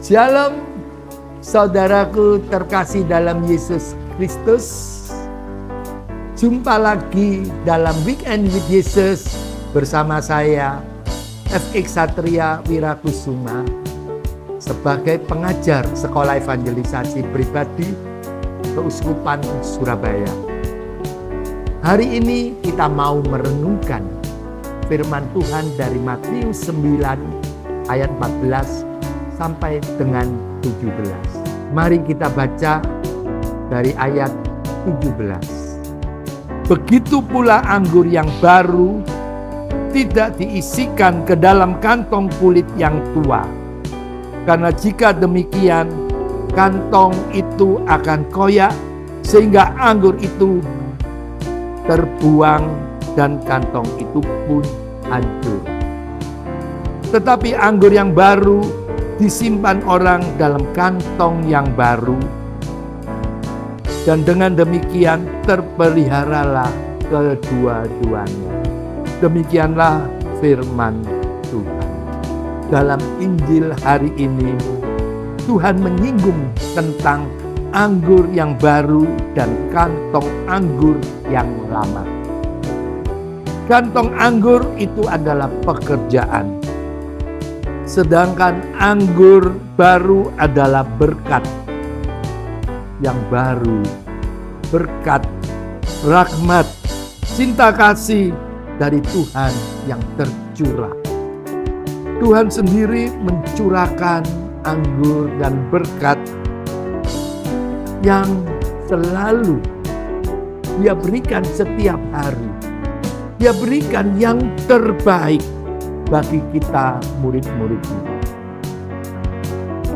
Shalom, saudaraku terkasih dalam Yesus Kristus. Jumpa lagi dalam Weekend with Jesus bersama saya, FX Satria Wirakusuma, sebagai pengajar Sekolah Evangelisasi Pribadi Keuskupan Surabaya. Hari ini kita mau merenungkan firman Tuhan dari Matius 9 ayat 14 sampai dengan 17. Mari kita baca dari ayat 17. Begitu pula anggur yang baru tidak diisikan ke dalam kantong kulit yang tua. Karena jika demikian, kantong itu akan koyak sehingga anggur itu terbuang dan kantong itu pun hancur. Tetapi anggur yang baru disimpan orang dalam kantong yang baru, dan dengan demikian terpeliharalah kedua-duanya. Demikianlah firman Tuhan. Dalam Injil hari ini, Tuhan menyinggung tentang anggur yang baru dan kantong anggur yang lama. Kantong anggur itu adalah pekerjaan, sedangkan anggur baru adalah berkat yang baru, berkat, rahmat, cinta kasih dari Tuhan yang tercurah. Tuhan sendiri mencurahkan anggur dan berkat yang selalu Dia berikan setiap hari. Dia berikan yang terbaik bagi kita murid-muridnya.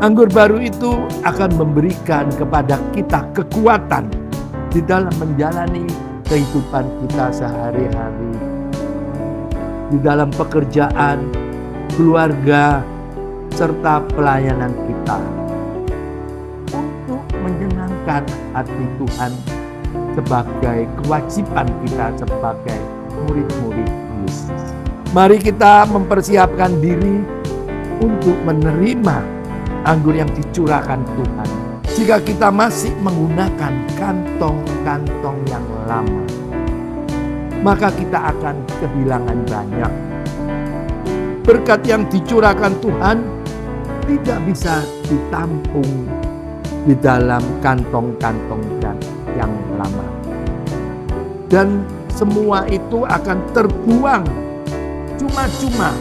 Anggur baru itu akan memberikan kepada kita kekuatan di dalam menjalani kehidupan kita sehari-hari, di dalam pekerjaan, keluarga, serta pelayanan kita, untuk menyenangkan hati Tuhan sebagai kewajiban kita sebagai murid-murid Yesus. Mari kita mempersiapkan diri untuk menerima anggur yang dicurahkan Tuhan. Jika kita masih menggunakan kantong-kantong yang lama, maka kita akan kehilangan banyak. Berkat yang dicurahkan Tuhan tidak bisa ditampung di dalam kantong-kantong yang lama. Dan semua itu akan terbuang cuma-cuma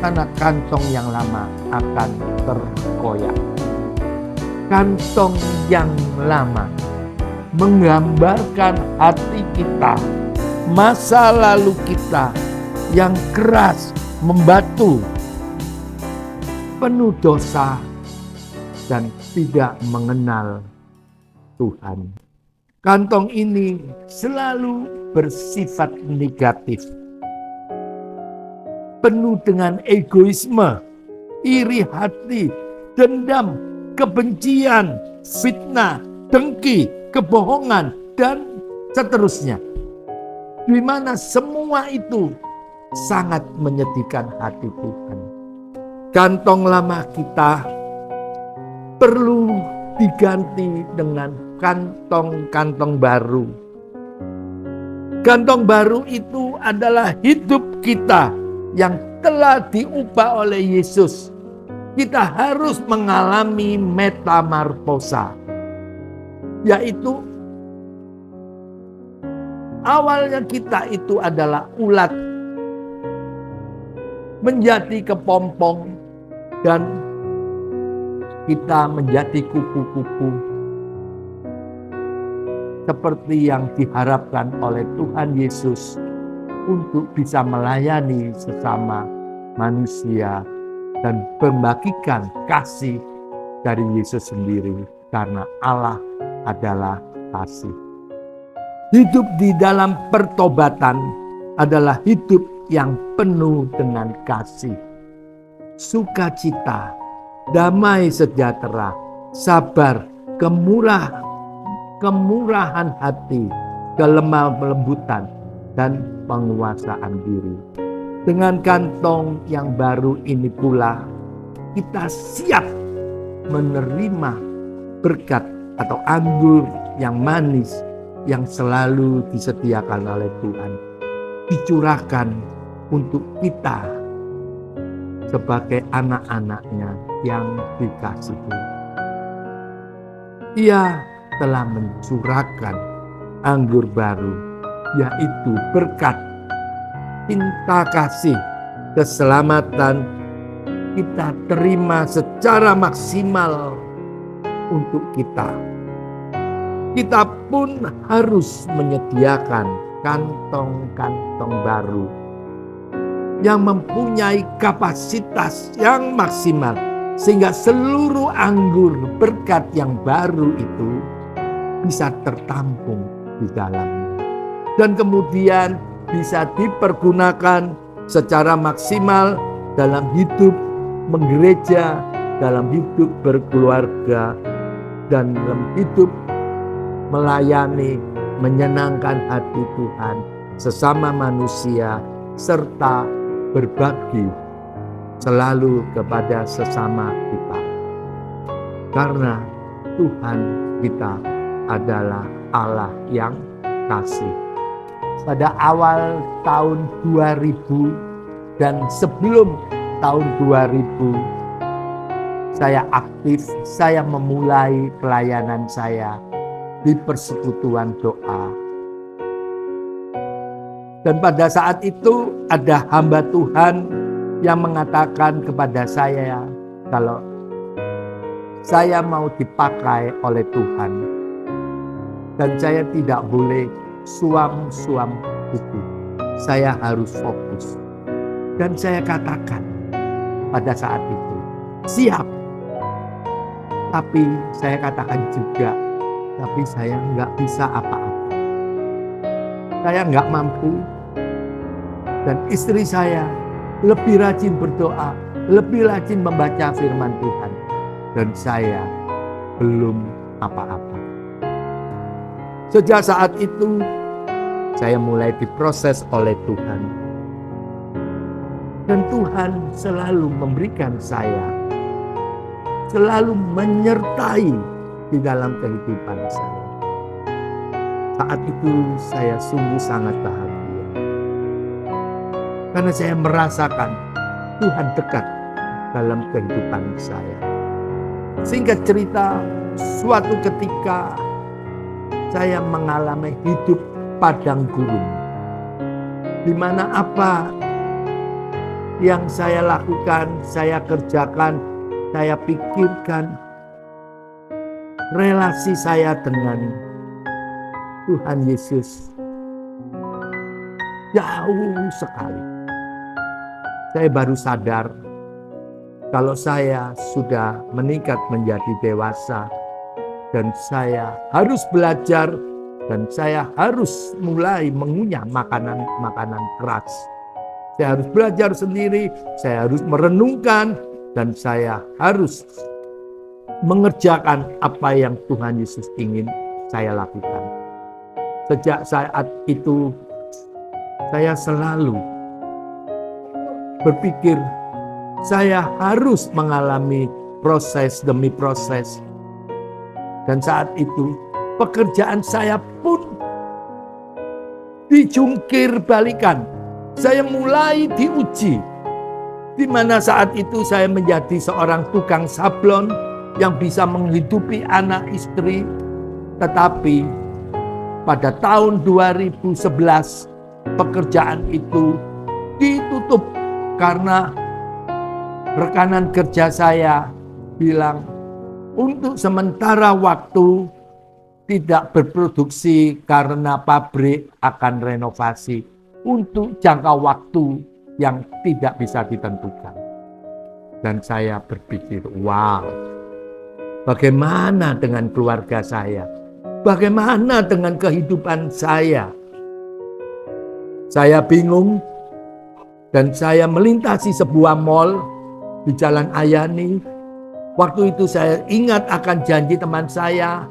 karena kantong yang lama akan terkoyak. Kantong yang lama menggambarkan hati kita, masa lalu kita yang keras, membatu, penuh dosa, dan tidak mengenal Tuhan. Kantong ini selalu bersifat negatif, penuh dengan egoisme, iri hati, dendam, kebencian, fitnah, dengki, kebohongan, dan seterusnya. Di mana semua itu sangat menyedihkan hati Tuhan. Kantong lama kita perlu diganti dengan kantong-kantong baru. Kantong baru itu adalah hidup kita yang telah diubah oleh Yesus. Kita harus mengalami metamorfosa, yaitu awalnya kita itu adalah ulat menjadi kepompong dan kita menjadi kupu-kupu seperti yang diharapkan oleh Tuhan Yesus untuk bisa melayani sesama manusia dan membagikan kasih dari Yesus sendiri, karena Allah adalah kasih. Hidup di dalam pertobatan adalah hidup yang penuh dengan kasih, sukacita, damai sejahtera, sabar, kemurahan hati, kelemah lembutan, dan penguasaan diri. Dengan kantong yang baru ini pula, kita siap menerima berkat atau anggur yang manis yang selalu disediakan oleh Tuhan, dicurahkan untuk kita sebagai anak-anaknya yang dikasihi. Ia telah mencurahkan anggur baru, yaitu berkat, cinta kasih, keselamatan kita terima secara maksimal untuk kita. Kita pun harus menyediakan kantong-kantong baru yang mempunyai kapasitas yang maksimal, sehingga seluruh anggur berkat yang baru itu bisa tertampung di dalamnya dan kemudian bisa dipergunakan secara maksimal dalam hidup menggereja, dalam hidup berkeluarga, dan dalam hidup melayani, menyenangkan hati Tuhan, sesama manusia, serta berbagi selalu kepada sesama kita. Karena Tuhan kita adalah Allah yang kasih. Pada awal tahun 2000 dan sebelum tahun 2000, saya aktif, saya memulai pelayanan saya di persekutuan doa. Dan pada saat itu ada hamba Tuhan yang mengatakan kepada saya, kalau saya mau dipakai oleh Tuhan dan saya tidak boleh suam-suam itu, saya harus fokus. Dan saya katakan pada saat itu, siap. Tapi saya katakan juga, tapi saya nggak bisa apa-apa. Saya nggak mampu. Dan istri saya lebih rajin berdoa, lebih rajin membaca firman Tuhan. Dan saya belum apa-apa. Sejak saat itu, saya mulai diproses oleh Tuhan. Dan Tuhan selalu memberikan saya, selalu menyertai di dalam kehidupan saya. Saat itu saya sungguh sangat bahagia. Karena saya merasakan Tuhan dekat dalam kehidupan saya. Singkat cerita, suatu ketika saya mengalami hidup padang gurun, di mana apa yang saya lakukan, saya kerjakan, saya pikirkan, relasi saya dengan Tuhan Yesus jauh sekali. Saya baru sadar kalau saya sudah meningkat menjadi dewasa dan saya harus belajar dan saya harus mulai mengunyah makanan keras. Saya harus belajar sendiri, saya harus merenungkan, dan saya harus mengerjakan apa yang Tuhan Yesus ingin saya lakukan. Sejak saat itu, saya selalu berpikir, saya harus mengalami proses demi proses. Dan saat itu, pekerjaan saya pun dijungkir balikan. Saya mulai diuji, di mana saat itu saya menjadi seorang tukang sablon yang bisa menghidupi anak istri. Tetapi pada tahun 2011 pekerjaan itu ditutup karena rekanan kerja saya bilang untuk sementara waktu tidak berproduksi karena pabrik akan renovasi untuk jangka waktu yang tidak bisa ditentukan. Dan saya berpikir, wow, bagaimana dengan keluarga saya? Bagaimana dengan kehidupan saya? Saya bingung dan saya melintasi sebuah mall di Jalan Ayani. Waktu itu saya ingat akan janji teman saya.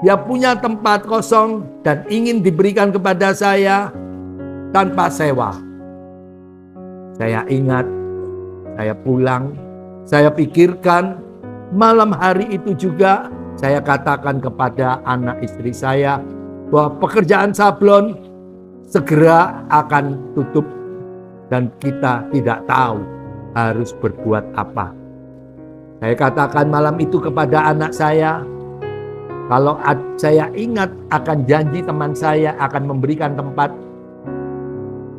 Dia punya tempat kosong dan ingin diberikan kepada saya tanpa sewa. Saya ingat, saya pulang, saya pikirkan, malam hari itu juga saya katakan kepada anak istri saya bahwa pekerjaan sablon segera akan tutup dan kita tidak tahu harus berbuat apa. Saya katakan malam itu kepada anak saya, kalau saya ingat akan janji teman saya akan memberikan tempat.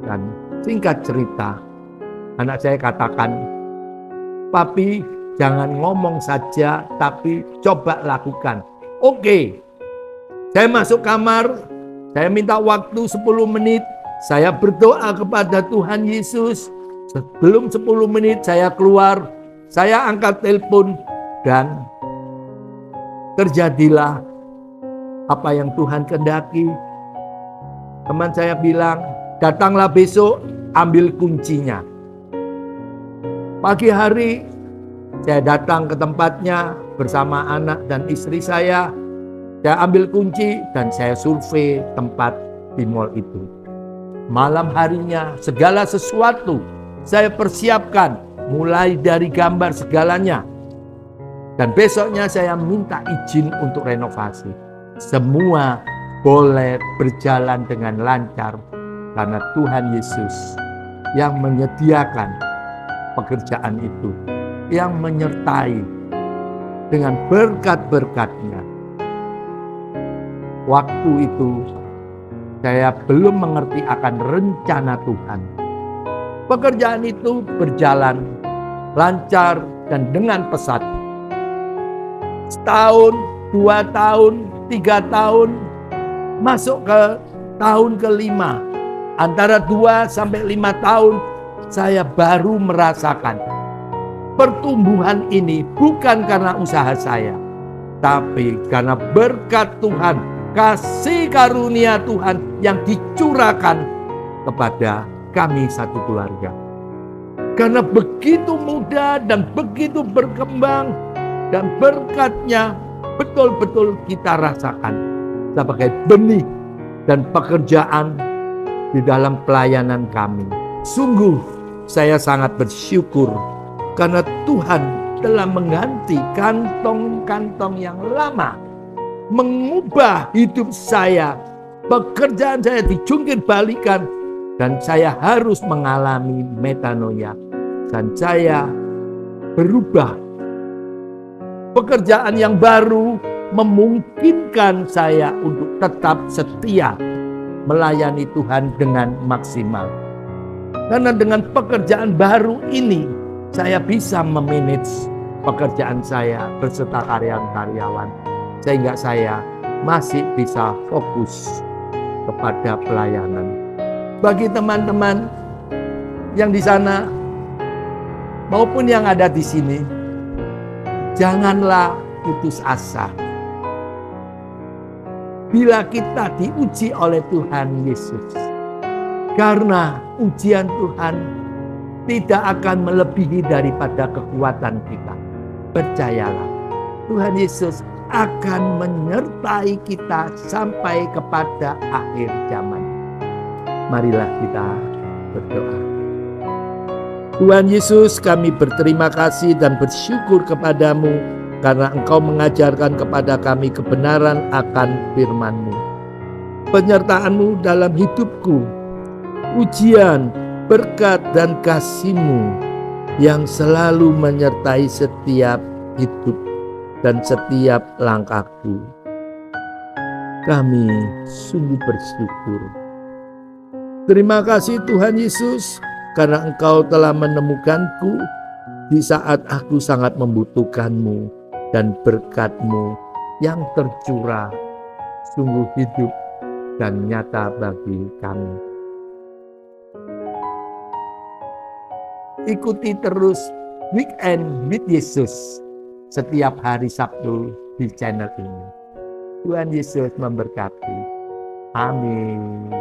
Dan singkat cerita, anak saya katakan, "Papi, jangan ngomong saja, tapi coba lakukan." Oke. Saya masuk kamar, saya minta waktu 10 menit, saya berdoa kepada Tuhan Yesus. Sebelum 10 menit saya keluar, saya angkat telepon dan terjadilah apa yang Tuhan kehendaki. Teman saya bilang, "Datanglah besok, ambil kuncinya." Pagi hari saya datang ke tempatnya bersama anak dan istri saya. Saya ambil kunci dan saya survei tempat di mall itu. Malam harinya segala sesuatu saya persiapkan, mulai dari gambar segalanya. Dan besoknya saya minta izin untuk renovasi. Semua boleh berjalan dengan lancar karena Tuhan Yesus yang menyediakan pekerjaan itu, yang menyertai dengan berkat-berkat-Nya. Waktu itu saya belum mengerti akan rencana Tuhan. Pekerjaan itu berjalan lancar dan dengan pesat. Setahun, 2 tahun, 3 tahun, masuk ke tahun ke-5. Antara 2 sampai 5 tahun saya baru merasakan pertumbuhan ini bukan karena usaha saya, tapi karena berkat Tuhan, kasih karunia Tuhan yang dicurahkan kepada kami satu keluarga. Karena begitu mudah dan begitu berkembang dan berkat-Nya betul-betul kita rasakan sebagai benih dan pekerjaan di dalam pelayanan kami. Sungguh saya sangat bersyukur karena Tuhan telah mengganti kantong-kantong yang lama, mengubah hidup saya. Pekerjaan saya dijungkir balikan dan saya harus mengalami metanoia dan saya berubah. Pekerjaan yang baru memungkinkan saya untuk tetap setia melayani Tuhan dengan maksimal. Karena dengan pekerjaan baru ini saya bisa memanage pekerjaan saya beserta karyawan-karyawan, sehingga saya masih bisa fokus kepada pelayanan. Bagi teman-teman yang di sana maupun yang ada di sini, janganlah putus asa. Bila kita diuji oleh Tuhan Yesus, karena ujian Tuhan tidak akan melebihi daripada kekuatan kita. Percayalah, Tuhan Yesus akan menyertai kita sampai kepada akhir zaman. Marilah kita berdoa. Tuhan Yesus, kami berterima kasih dan bersyukur kepadamu karena Engkau mengajarkan kepada kami kebenaran akan firman-Mu. Penyertaan-Mu dalam hidupku, ujian, berkat dan kasih-Mu yang selalu menyertai setiap hidup dan setiap langkahku. Kami sungguh bersyukur. Terima kasih Tuhan Yesus, karena Engkau telah menemukanku di saat aku sangat membutuhkan-Mu dan berkat-Mu yang tercurah sungguh hidup dan nyata bagi kami. Ikuti terus Weekend with Yesus setiap hari Sabtu di channel ini. Tuhan Yesus memberkati. Amin.